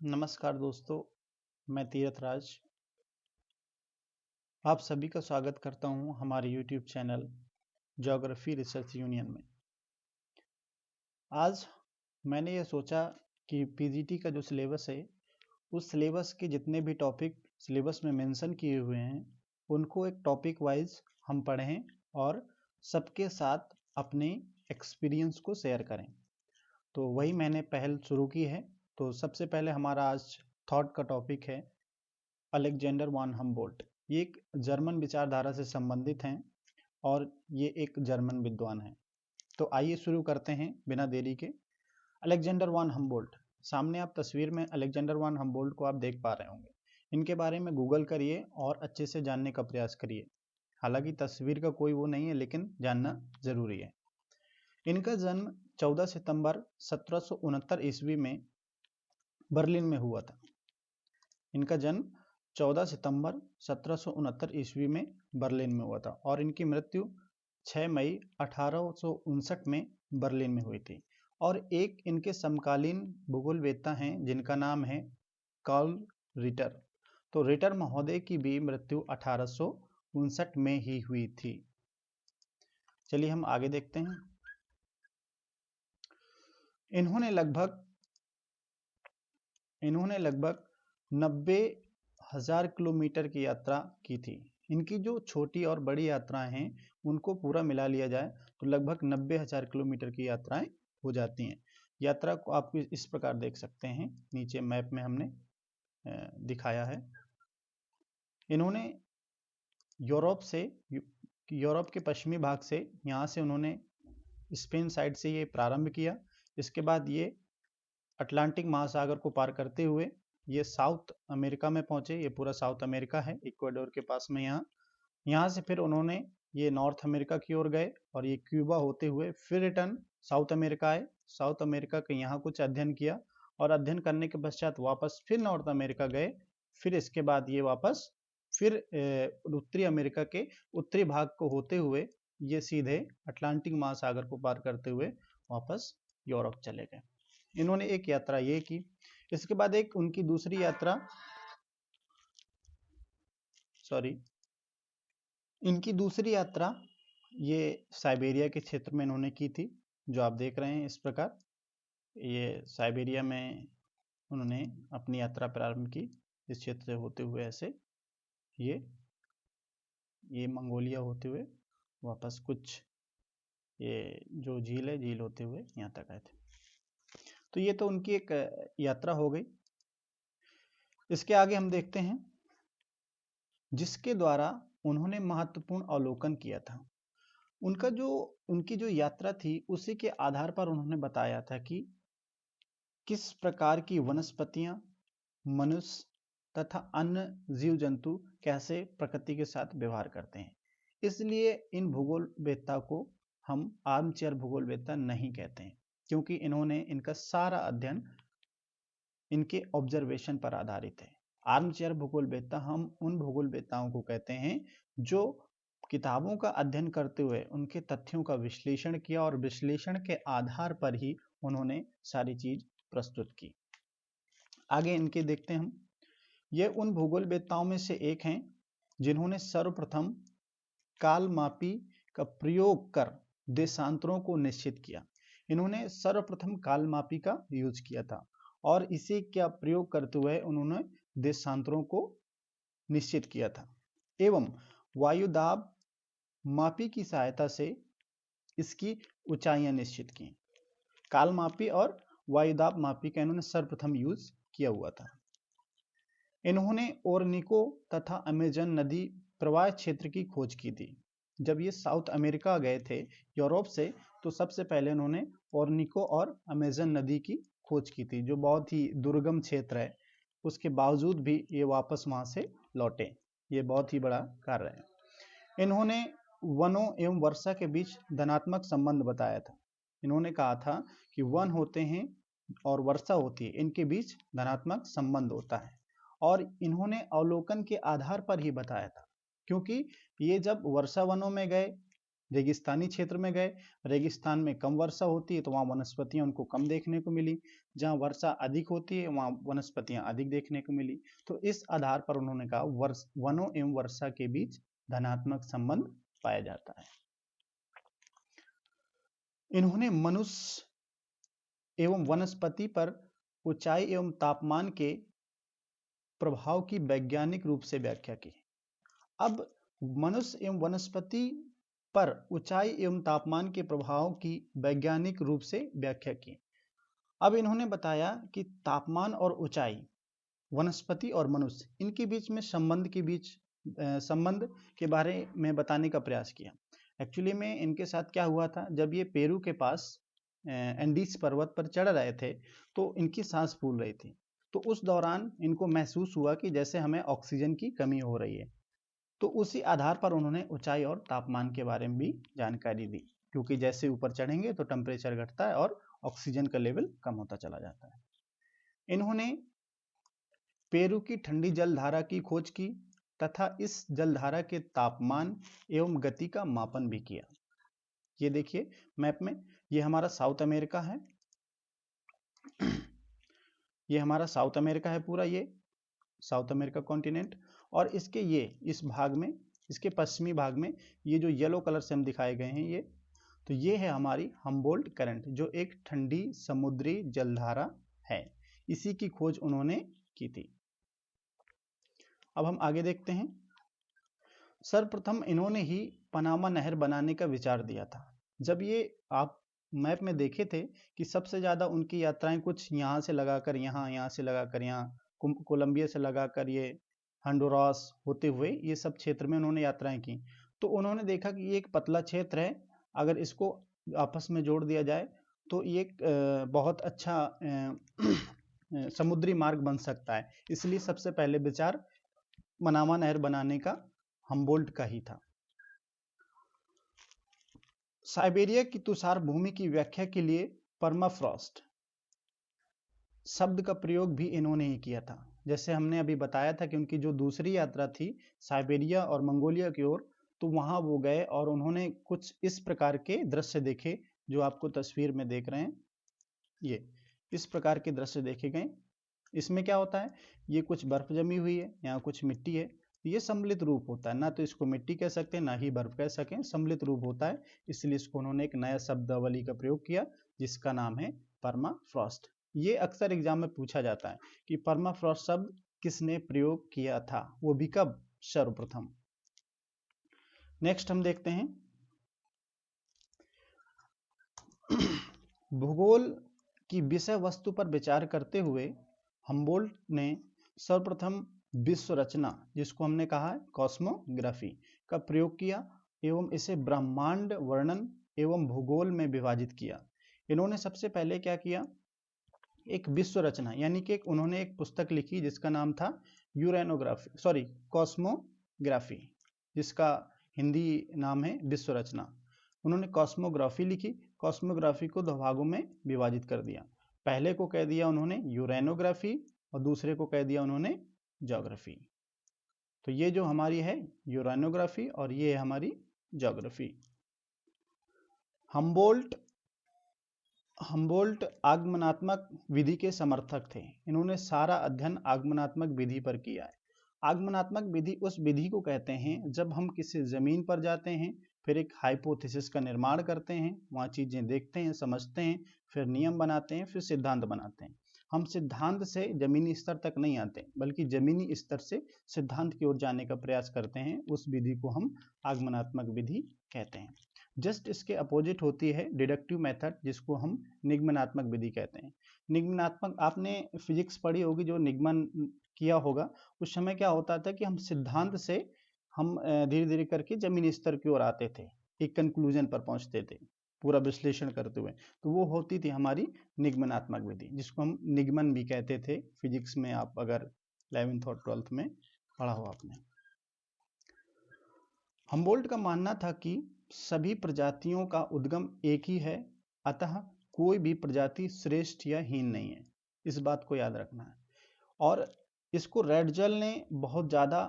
नमस्कार दोस्तों, मैं तीरथ राज आप सभी का स्वागत करता हूं हमारे YouTube channel geography research union में। आज मैंने ये सोचा कि पीजीटी का जो सिलेबस है, उस सिलेबस के जितने भी टॉपिक सिलेबस में मेंशन किए हुए हैं, उनको एक टॉपिक वाइज हम पढ़ें और सबके साथ अपने एक्सपीरियंस को शेयर करें। तो वही मैंने पहल शुरू की है। तो सबसे पहले हमारा आज थॉट का टॉपिक है अलेक्जेंडर वान हम्बोल्ट। ये एक जर्मन विचारधारा से संबंधित हैं और ये एक जर्मन विद्वान हैं। तो आइए शुरू करते हैं बिना देरी के। अलेक्जेंडर वान हम्बोल्ट, सामने आप तस्वीर में अलेक्जेंडर वान हम्बोल्ट को आप देख पा रहे होंगे। इनके बारे में गूगल करिए और अच्छे से जानने का प्रयास करिए। हालांकि तस्वीर का कोई वो नहीं है, लेकिन जानना जरूरी है। इनका जन्म 14 सितंबर 1769 ईस्वी में बर्लिन में हुआ था। इनका जन्म 14 सितंबर 1769 ईस्वी में बर्लिन में हुआ था और इनकी मृत्यु 6 मई 1859 में बर्लिन में हुई थी। और एक इनके समकालीन भूगोलवेत्ता हैं जिनका नाम है कार्ल रिटर। तो रिटर महोदय की भी मृत्यु 1859 में ही हुई थी। चलिए हम आगे देखते हैं। इन्होंने लगभग 90,000 किलोमीटर की यात्रा की थी। इनकी जो छोटी और बड़ी यात्राएं हैं, उनको पूरा मिला लिया जाए तो लगभग 90,000 किलोमीटर की यात्राएं हो जाती हैं। यात्रा को आप इस प्रकार देख सकते हैं, नीचे मैप में हमने दिखाया है। इन्होंने यूरोप के पश्चिमी भाग से, यहाँ से उन्होंने स्पेन साइड से ये प्रारंभ किया। इसके बाद ये अटलांटिक महासागर को पार करते हुए ये साउथ अमेरिका में पहुंचे। ये पूरा साउथ अमेरिका है, इक्वाडोर के पास में। यहाँ से फिर उन्होंने ये नॉर्थ अमेरिका की ओर गए और ये क्यूबा होते हुए फिर रिटर्न साउथ अमेरिका आए। साउथ अमेरिका के यहाँ कुछ अध्ययन किया और अध्ययन करने के पश्चात वापस फिर नॉर्थ अमेरिका गए। फिर इसके बाद ये वापस फिर उत्तरी अमेरिका के उत्तरी भाग को होते हुए ये सीधे अटलांटिक महासागर को पार करते हुए वापस यूरोप चले गए। इन्होंने एक यात्रा ये की। इसके बाद एक उनकी दूसरी यात्रा इनकी दूसरी यात्रा ये साइबेरिया के क्षेत्र में इन्होंने की थी, जो आप देख रहे हैं इस प्रकार। ये साइबेरिया में उन्होंने अपनी यात्रा प्रारंभ की, इस क्षेत्र से होते हुए ऐसे ये मंगोलिया होते हुए वापस कुछ ये जो झील है, झील होते हुए यहाँ तक आए थे। तो ये तो उनकी एक यात्रा हो गई। इसके आगे हम देखते हैं जिसके द्वारा उन्होंने महत्वपूर्ण अवलोकन किया था। उनकी जो यात्रा थी, उसी के आधार पर उन्होंने बताया था कि किस प्रकार की वनस्पतियां, मनुष्य तथा अन्य जीव जंतु कैसे प्रकृति के साथ व्यवहार करते हैं। इसलिए इन भूगोलवेत्ता को हम आर्मचेयर भूगोलवेत्ता नहीं कहते हैं, क्योंकि इन्होंने इनका सारा अध्ययन इनके ऑब्जर्वेशन पर आधारित है। आर्मचेयर भूगोलवेत्ता हम उन भूगोलवेत्ताओं को कहते हैं जो किताबों का अध्ययन करते हुए उनके तथ्यों का विश्लेषण किया और विश्लेषण के आधार पर ही उन्होंने सारी चीज प्रस्तुत की। आगे इनके देखते हैं हम। ये उन भूगोलवेत्ताओं में से एक हैं जिन्होंने सर्वप्रथम कालमापी का प्रयोग कर देशांतरों को निश्चित किया। इन्होंने सर्वप्रथम कालमापी का यूज किया था और इसी का प्रयोग करते हुए उन्होंने देशांतरों को निश्चित किया था एवं वायुदाब मापी की सहायता से इसकी ऊंचाइयां निश्चित की। कालमापी और वायुदाब मापी का इन्होंने सर्वप्रथम यूज किया हुआ था। इन्होंने ओरनिको तथा अमेजन नदी प्रवाह क्षेत्र की खोज की थी। जब ये साउथ अमेरिका गए थे यूरोप से, तो सबसे पहले उन्होंने ओरनिको और अमेजन नदी की खोज की थी, जो बहुत ही दुर्गम क्षेत्र है। उसके बावजूद भी ये वापस वहां से लौटे। ये बहुत ही बड़ा कार्य है। इन्होंने वनों एवं वर्षा के बीच धनात्मक संबंध बताया था। इन्होंने कहा था कि वन होते हैं और वर्षा होती है, इनके बीच धनात्मक संबंध होता है। और इन्होंने अवलोकन के आधार पर ही बताया था, क्योंकि ये जब वर्षा वनों में गए रेगिस्तानी क्षेत्र में गए, रेगिस्तान में कम वर्षा होती है तो वहाँ वनस्पतियां उनको कम देखने को मिली, जहाँ वर्षा अधिक होती है वहाँ वनस्पतियां अधिक देखने को मिली। तो इस आधार पर उन्होंने कहा वनों एवं वर्षा के बीच धनात्मक संबंध पाया जाता है। इन्होंने मनुष्य एवं वनस्पति पर ऊंचाई एवं तापमान के प्रभाव की वैज्ञानिक रूप से व्याख्या की। अब मनुष्य एवं वनस्पति पर ऊंचाई एवं तापमान के प्रभाव की वैज्ञानिक रूप से व्याख्या की। अब इन्होंने बताया कि तापमान और ऊंचाई, वनस्पति और मनुष्य, इनके बीच में संबंध के बारे में बताने का प्रयास किया। एक्चुअली में इनके साथ क्या हुआ था, जब ये पेरू के पास एंडीज पर्वत पर चढ़ रहे थे तो इनकी सांस फूल रही थी। तो उस दौरान इनको महसूस हुआ कि जैसे हमें ऑक्सीजन की कमी हो रही है। तो उसी आधार पर उन्होंने ऊंचाई और तापमान के बारे में भी जानकारी दी, क्योंकि जैसे ऊपर चढ़ेंगे तो टेम्परेचर घटता है और ऑक्सीजन का लेवल कम होता चला जाता है। इन्होंने पेरू की ठंडी जलधारा की खोज की तथा इस जलधारा के तापमान एवं गति का मापन भी किया। ये देखिए मैप में, ये हमारा साउथ अमेरिका है, ये हमारा साउथ अमेरिका है पूरा, ये साउथ अमेरिका कॉन्टिनेंट, और इसके ये इस भाग में, इसके पश्चिमी भाग में ये जो येलो कलर से हम दिखाए गए हैं ये, तो ये है हमारी हम्बोल्ट करंट, जो एक ठंडी समुद्री जलधारा है। इसी की खोज उन्होंने की थी। अब हम आगे देखते हैं। सर्वप्रथम इन्होंने ही पनामा नहर बनाने का विचार दिया था। जब ये आप मैप में देखे थे कि सबसे ज्यादा उनकी यात्राएं कुछ यहाँ से लगाकर यहाँ, यहाँ से लगाकर यहाँ, कोलंबिया से लगाकर ये हंडुरास होते हुए ये सब क्षेत्र में उन्होंने यात्राएं की। तो उन्होंने देखा कि ये एक पतला क्षेत्र है, अगर इसको आपस में जोड़ दिया जाए तो ये एक बहुत अच्छा समुद्री मार्ग बन सकता है। इसलिए सबसे पहले विचार पनामा नहर बनाने का हम्बोल्ट का ही था। साइबेरिया की तुषार भूमि की व्याख्या के लिए परमाफ्रॉस्ट शब्द का प्रयोग भी इन्होंने ही किया था। जैसे हमने अभी बताया था कि उनकी जो दूसरी यात्रा थी साइबेरिया और मंगोलिया की ओर, तो वहां वो गए और उन्होंने कुछ इस प्रकार के दृश्य देखे जो आपको तस्वीर में देख रहे हैं। ये इस प्रकार के दृश्य देखे गए। इसमें क्या होता है, ये कुछ बर्फ जमी हुई है, यहाँ कुछ मिट्टी है, ये सम्मिलित रूप होता है, ना तो इसको मिट्टी कह सकते हैं ना ही बर्फ कह सकें, सम्मिलित रूप होता है। इसलिए इसको उन्होंने एक नया शब्दावली का प्रयोग किया जिसका नाम है परमाफ्रॉस्ट। ये अक्सर एग्जाम में पूछा जाता है कि परमाफ्रॉस्ट शब्द किसने प्रयोग किया था, वो भी कब, सर्वप्रथम। नेक्स्ट हम देखते हैं भूगोल की विषय वस्तु पर विचार करते हुए हम्बोल्ट ने सर्वप्रथम विश्व रचना, जिसको हमने कहा है कॉस्मोग्राफी, का प्रयोग किया एवं इसे ब्रह्मांड वर्णन एवं भूगोल में विभाजित किया। इन्होंने सबसे पहले क्या किया, एक विश्व रचना यानी कि उन्होंने एक पुस्तक लिखी जिसका नाम था कॉस्मोग्राफी, जिसका हिंदी नाम है विश्व रचना। उन्होंने कॉस्मोग्राफी लिखी, कॉस्मोग्राफी को 2 भागों में विभाजित कर दिया। पहले को कह दिया उन्होंने यूरेनोग्राफी और दूसरे को कह दिया उन्होंने ज्योग्राफी। तो ये जो हमारी है यूरेनोग्राफी और ये है हमारी ज्योग्राफी। हम्बोल्ट आगमनात्मक विधि के समर्थक थे। इन्होंने सारा अध्ययन आगमनात्मक विधि पर किया है। आगमनात्मक विधि उस विधि को कहते हैं जब हम किसी जमीन पर जाते हैं, फिर एक हाइपोथेसिस का निर्माण करते हैं, वहाँ चीजें देखते हैं, समझते हैं, फिर नियम बनाते हैं, फिर सिद्धांत बनाते हैं। हम सिद्धांत से जमीनी स्तर तक नहीं आते, बल्कि जमीनी स्तर से सिद्धांत की ओर जाने का प्रयास करते हैं। उस विधि को हम आगमनात्मक विधि कहते हैं। जस्ट इसके अपोजिट होती है डिडक्टिव मेथड, जिसको हम निगमनात्मक विधि कहते हैं। निगमनात्मक, आपने फिजिक्स पढ़ी होगी, जो निगमन किया होगा, उस समय क्या होता था कि हम सिद्धांत से हम धीरे धीरे करके जमीनी स्तर की ओर आते थे, एक कंक्लूजन पर पहुंचते थे पूरा विश्लेषण करते हुए। तो वो होती थी हमारी निगमनात्मक विधि, जिसको हम निगमन भी कहते थे फिजिक्स में, आप अगर 11th और 12th में पढ़ा हो आपने। हम्बोल्ट का मानना था कि सभी प्रजातियों का उद्गम एक ही है, अतः कोई भी प्रजाति श्रेष्ठ या हीन नहीं है। इस बात को याद रखना है। और इसको रेडजल ने बहुत ज़्यादा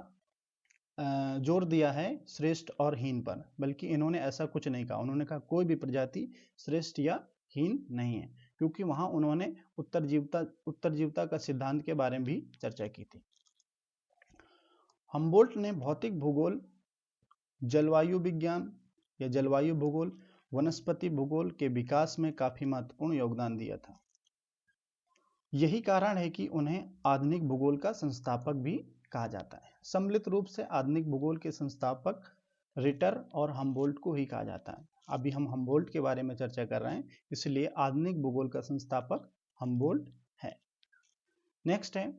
जोर दिया है श्रेष्ठ और हीन पर, बल्कि इन्होंने ऐसा कुछ नहीं कहा। उन्होंने कहा कोई भी प्रजाति श्रेष्ठ या हीन नहीं है, क्योंकि वहां उन्होंने उत्तरजीवता का सिद्धांत के बारे में भी चर्चा की थी। हम्बोल्ट ने भौतिक भूगोल, जलवायु विज्ञान या जलवायु भूगोल, वनस्पति भूगोल के विकास में काफी महत्वपूर्ण योगदान दिया था। यही कारण है कि उन्हें आधुनिक भूगोल का संस्थापक भी कहा जाता है। सम्मिलित रूप से आधुनिक भूगोल के संस्थापक रिटर और हम्बोल्ट को ही कहा जाता है। अभी हम हम्बोल्ट के बारे में चर्चा कर रहे हैं, इसलिए आधुनिक भूगोल का संस्थापक हम्बोल्ट है। नेक्स्ट है,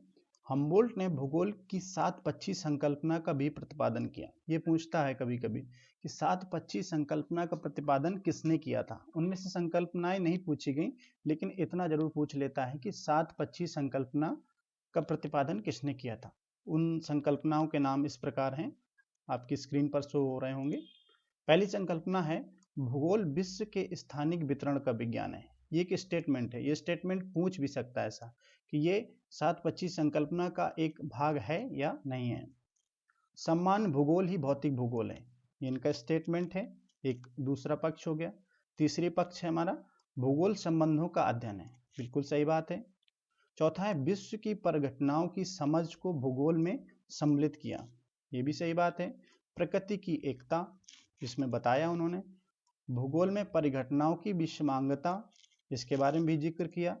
हम्बोल्ट ने भूगोल की 7पक्षी संकल्पना का भी प्रतिपादन किया। ये पूछता है कभी कभी कि 7पक्षी संकल्पना का प्रतिपादन किसने किया था। उनमें से संकल्पनाएं नहीं पूछी गई, लेकिन इतना जरूर पूछ लेता है कि 7पक्षी संकल्पना का प्रतिपादन किसने किया था। उन संकल्पनाओं के नाम इस प्रकार हैं, आपकी स्क्रीन पर शो हो रहे होंगे। पहली संकल्पना है भूगोल विश्व के स्थानिक वितरण का विज्ञान है। ये एक स्टेटमेंट है, ये स्टेटमेंट पूछ भी सकता है ऐसा कि ये 7पक्षी संकल्पना का एक भाग है या नहीं है। सम्मान भूगोल ही भौतिक भूगोल है, ये इनका स्टेटमेंट है, एक दूसरा पक्ष हो गया। तीसरी पक्ष है हमारा भूगोल संबंधों का अध्ययन है, बिल्कुल सही बात है। चौथा है विश्व की परिघटनाओं की समझ को भूगोल में सम्मिलित किया, ये भी सही बात है। प्रकृति की एकता, इसमें बताया उन्होंने। भूगोल में परिघटनाओं की विषमांगता, इसके बारे में भी जिक्र किया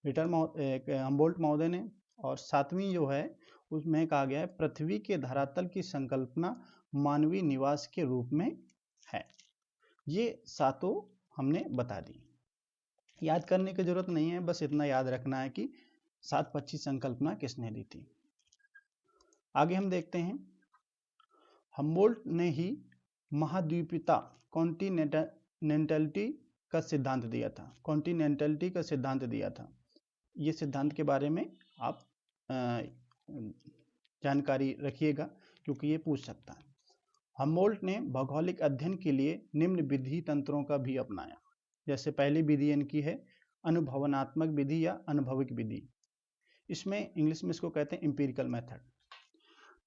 हम्बोल्ट महोदय ने। और सातवीं जो है उसमें कहा गया है पृथ्वी के धरातल की संकल्पना मानवीय निवास के रूप में है। ये सातों हमने बता दी, याद करने की जरूरत नहीं है, बस इतना याद रखना है कि 7पक्षी संकल्पना किसने दी थी। आगे हम देखते हैं, हम्बोल्ट ने ही महाद्वीपीयता कॉन्टिनेंटलिटी का सिद्धांत दिया था। कॉन्टिनेंटलिटी का सिद्धांत दिया था। ये सिद्धांत के बारे में आप जानकारी रखिएगा, क्योंकि ये पूछ सकता है। हम्बोल्ट ने भौगोलिक अध्ययन के लिए निम्न विधि तंत्रों का भी अपनाया। जैसे पहली विधि इनकी है अनुभवनात्मक विधि या अनुभविक विधि। इसमें इंग्लिश में इसको कहते हैं एम्पिरिकल मेथड।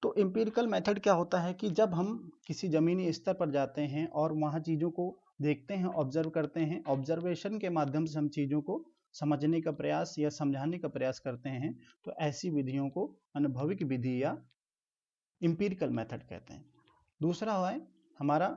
तो एम्पिरिकल मेथड क्या होता है कि जब हम किसी जमीनी स्तर पर जाते हैं और वहाँ चीज़ों को देखते हैं, ऑब्जर्व करते हैं, ऑब्जर्वेशन के माध्यम से हम चीज़ों को समझने का प्रयास या समझाने का प्रयास करते हैं, तो ऐसी विधियों को अनुभविक विधि या एम्पिरिकल मेथड कहते हैं। दूसरा है हमारा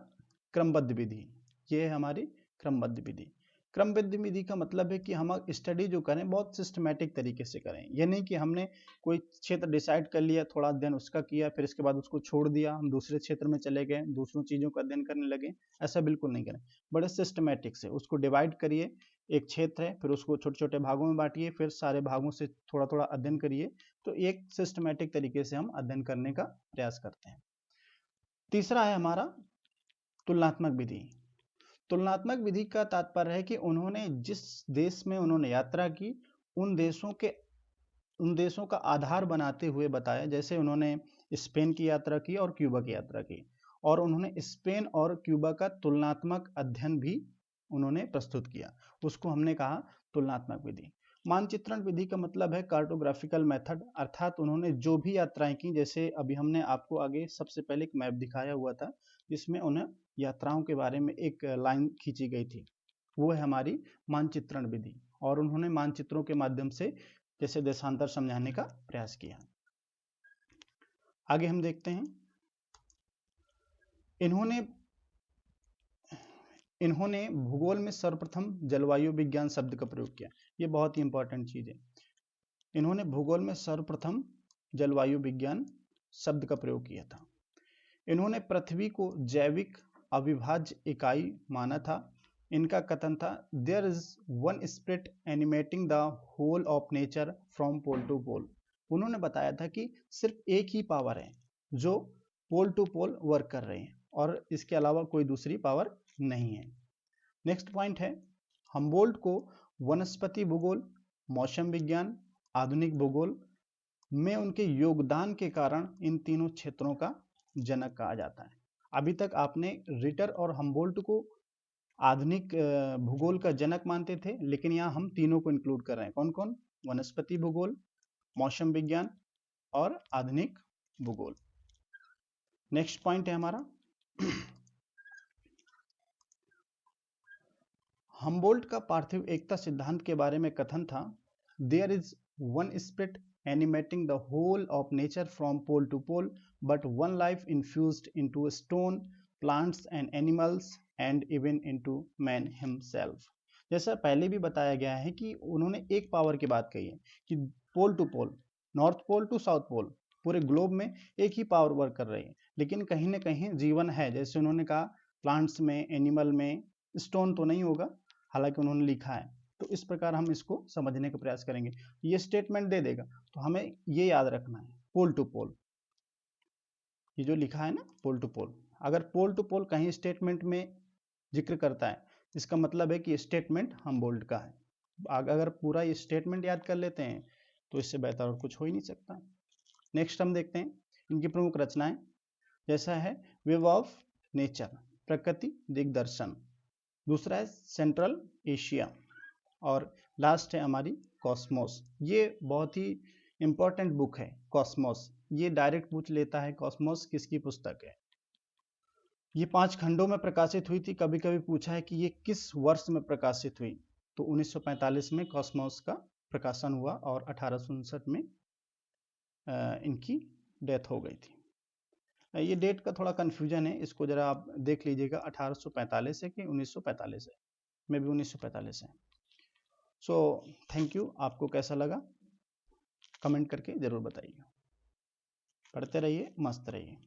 क्रमबद्ध विधि। ये है हमारी क्रमबद्ध विधि। क्रमबद्ध विधि का मतलब है कि हम स्टडी जो करें बहुत सिस्टमेटिक तरीके से करें। ये नहीं कि हमने कोई क्षेत्र डिसाइड कर लिया, थोड़ा अध्ययन उसका किया, फिर इसके बाद उसको छोड़ दिया, हम दूसरे क्षेत्र में चले गए, दूसरों चीज़ों का अध्ययन करने लगे। ऐसा बिल्कुल नहीं करें। बड़े सिस्टमेटिक से उसको डिवाइड करिए, एक क्षेत्र है, फिर उसको छोटे छोटे भागों में बांटिए, फिर सारे भागों से थोड़ा थोड़ा अध्ययन करिए। तो एक सिस्टमेटिक तरीके से हम अध्ययन करने का प्रयास करते हैं। तीसरा है हमारा तुलनात्मक विधि। तुलनात्मक विधि का तात्पर्य है कि उन्होंने जिस देश में उन्होंने यात्रा की, उन देशों का आधार बनाते हुए बताया। जैसे उन्होंने स्पेन की यात्रा की और क्यूबा की यात्रा की, और उन्होंने स्पेन और क्यूबा का तुलनात्मक अध्ययन भी उन्होंने प्रस्तुत किया, उसको हमने कहा तुलनात्मक विधि। मानचित्रण विधि का मतलब है कार्टोग्राफिकल मेथड, अर्थात उन्होंने जो भी यात्राएं की, जैसे अभी हमने आपको आगे सबसे पहले एक मैप दिखाया हुआ था जिसमें उन्हें यात्राओं के बारे में एक लाइन खींची गई थी, वो है हमारी मानचित्रण विधि। और उन्होंने मानचित्रों के माध्यम से जैसे देशांतर समझाने का प्रयास किया। आगे हम देखते हैं, इन्होंने भूगोल में सर्वप्रथम जलवायु विज्ञान शब्द का प्रयोग किया। ये बहुत ही इंपॉर्टेंट चीज है। इन्होंने भूगोल में सर्वप्रथम जलवायु विज्ञान शब्द का प्रयोग किया था। इन्होंने पृथ्वी को जैविक अविभाज्य इकाई माना था। इनका कथन था there is one spirit animating the whole of nature from pole to pole. उन्होंने बताया था कि सिर्फ एक ही पावर है जो पोल टू पोल वर्क कर रहे हैं, और इसके अलावा कोई दूसरी पावर नहीं है। नेक्स्ट पॉइंट है, हम्बोल्ट को वनस्पति भूगोल, मौसम विज्ञान, आधुनिक भूगोल में उनके योगदान के कारण इन तीनों क्षेत्रों का जनक कहा जाता है। अभी तक आपने रिटर और हम्बोल्ट को आधुनिक भूगोल का जनक मानते थे, लेकिन यहाँ हम तीनों को इंक्लूड कर रहे हैं। कौन कौन? वनस्पति भूगोल, मौसम विज्ञान और आधुनिक भूगोल। नेक्स्ट पॉइंट है हमारा हम्बोल्ट का पार्थिव एकता सिद्धांत के बारे में कथन था, there is one spirit animating the whole of nature from pole to pole, but one life infused into stone, plants and animals and even into man himself. जैसा पहले भी बताया गया है कि उन्होंने एक पावर की बात कही है कि pole to pole, north pole to south pole, पूरे ग्लोब में एक ही पावर वर्क कर रही है, लेकिन कहीं ना कहीं जीवन है। जैसे उन्होंने कहा प्लांट्स में, एनिमल में, स्टोन तो नहीं होगा, हालांकि उन्होंने लिखा है। तो इस प्रकार हम इसको समझने का प्रयास करेंगे। ये स्टेटमेंट दे देगा तो हमें ये याद रखना है, पोल टू पोल, ये जो लिखा है ना पोल टू पोल, अगर पोल टू पोल कहीं स्टेटमेंट में जिक्र करता है, इसका मतलब है कि स्टेटमेंट हम्बोल्ट का है। अगर पूरा ये स्टेटमेंट याद कर लेते हैं तो इससे बेहतर और कुछ हो ही नहीं सकता। नेक्स्ट हम देखते हैं इनकी प्रमुख रचनाएं। जैसा है वेव ऑफ नेचर, प्रकृति दिग्दर्शन, दूसरा है सेंट्रल एशिया, और लास्ट है हमारी कॉस्मोस। ये बहुत ही इंपॉर्टेंट बुक है कॉस्मोस, ये डायरेक्ट पूछ लेता है कॉस्मोस किसकी पुस्तक है। ये 5 खंडों में प्रकाशित हुई थी। कभी कभी पूछा है कि ये किस वर्ष में प्रकाशित हुई, तो 1945 में कॉस्मोस का प्रकाशन हुआ और 1859 में इनकी डेथ हो गई थी। ये डेट का थोड़ा कन्फ्यूजन है, इसको जरा आप देख लीजिएगा, 1845 है कि 1945 है, मे भी 1945 है। So thank you. आपको कैसा लगा कमेंट करके ज़रूर बताइए। पढ़ते रहिए, मस्त रहिए।